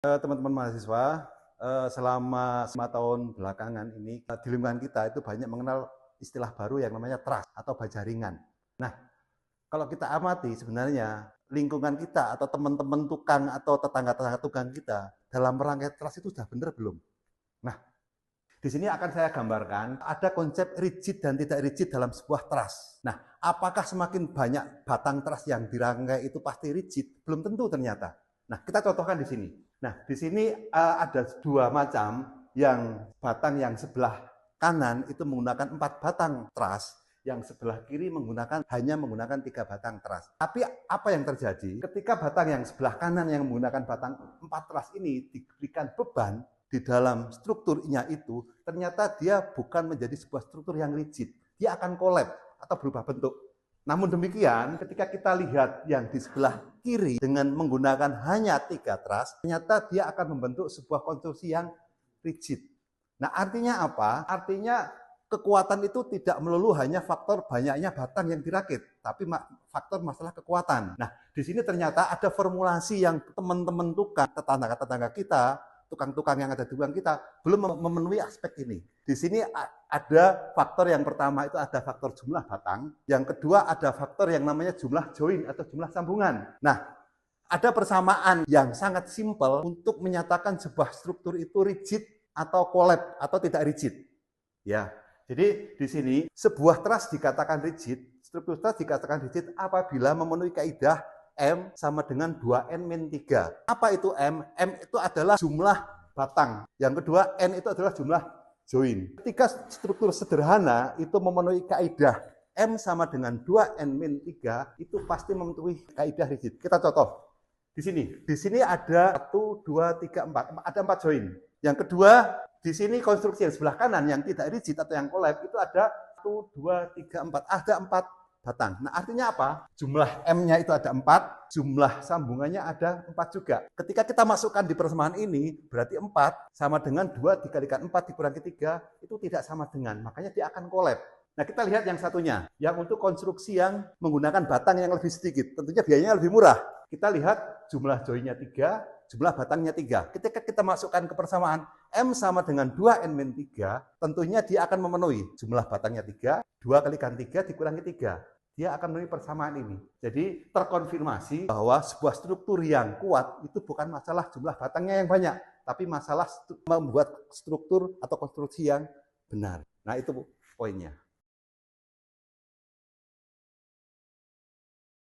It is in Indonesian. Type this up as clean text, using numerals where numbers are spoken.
Teman-teman mahasiswa, selama 5 tahun belakangan ini di lingkungan kita itu banyak mengenal istilah baru yang namanya trust atau bajaringan. Nah, kalau kita amati sebenarnya lingkungan kita atau teman-teman tukang atau tetangga-tetangga tukang kita dalam rangkai trust itu sudah benar belum? Nah, di sini akan saya gambarkan ada konsep rigid dan tidak rigid dalam sebuah trust. Nah, apakah semakin banyak batang trust yang dirangkai itu pasti rigid? Belum tentu ternyata. Nah, kita contohkan di sini. Nah, di sini ada dua macam, yang batang yang sebelah kanan itu menggunakan 4 batang truss, yang sebelah kiri hanya menggunakan 3 batang truss. Tapi apa yang terjadi ketika batang yang sebelah kanan yang menggunakan batang 4 truss ini diberikan beban di dalam strukturnya itu, ternyata dia bukan menjadi sebuah struktur yang rigid. Dia akan collapse atau berubah bentuk. Namun demikian, ketika kita lihat yang di sebelah kiri dengan menggunakan hanya 3 truss, ternyata dia akan membentuk sebuah konstruksi yang rigid. Nah, artinya apa? Artinya kekuatan itu tidak melulu hanya faktor banyaknya batang yang dirakit, tapi faktor masalah kekuatan. Nah, di sini ternyata ada formulasi yang teman-teman tukang, tetangga-tetangga kita, tukang-tukang yang ada di lingkungan kita belum memenuhi aspek ini. Di sini ada faktor yang pertama itu ada faktor jumlah batang, yang kedua ada faktor yang namanya jumlah join atau jumlah sambungan. Nah, ada persamaan yang sangat simpel untuk menyatakan sebuah struktur itu rigid atau collapse atau tidak rigid. Ya, jadi di sini sebuah truss dikatakan rigid, struktur truss dikatakan rigid apabila memenuhi kaidah M sama dengan 2N-3. Apa itu M? M itu adalah jumlah batang. Yang kedua, N itu adalah jumlah join. Ketika struktur sederhana itu memenuhi kaidah M sama dengan 2N-3, itu pasti memenuhi kaidah rigid. Kita contoh. Di sini ada 1, 2, 3, 4. Ada 4 join. Yang kedua, di sini konstruksi yang sebelah kanan yang tidak rigid atau yang collapse itu ada 1, 2, 3, 4. Ada 4 batang. Nah, artinya apa? Jumlah M-nya itu ada 4, jumlah sambungannya ada 4 juga. Ketika kita masukkan di persamaan ini, berarti 4 sama dengan 2 dikalikan 4 dikurangi 3, itu tidak sama dengan. Makanya dia akan collapse. Nah, kita lihat yang satunya, yang untuk konstruksi yang menggunakan batang yang lebih sedikit. Tentunya biayanya lebih murah. Kita lihat jumlah joinnya 3, jumlah batangnya 3. Ketika kita masukkan ke persamaan M sama dengan 2N-3, tentunya dia akan memenuhi jumlah batangnya 3, 2 kalikan 3 dikurangi 3. Dia akan memenuhi persamaan ini. Jadi terkonfirmasi bahwa sebuah struktur yang kuat itu bukan masalah jumlah batangnya yang banyak, tapi masalah membuat struktur atau konstruksi yang benar. Nah, itu poinnya.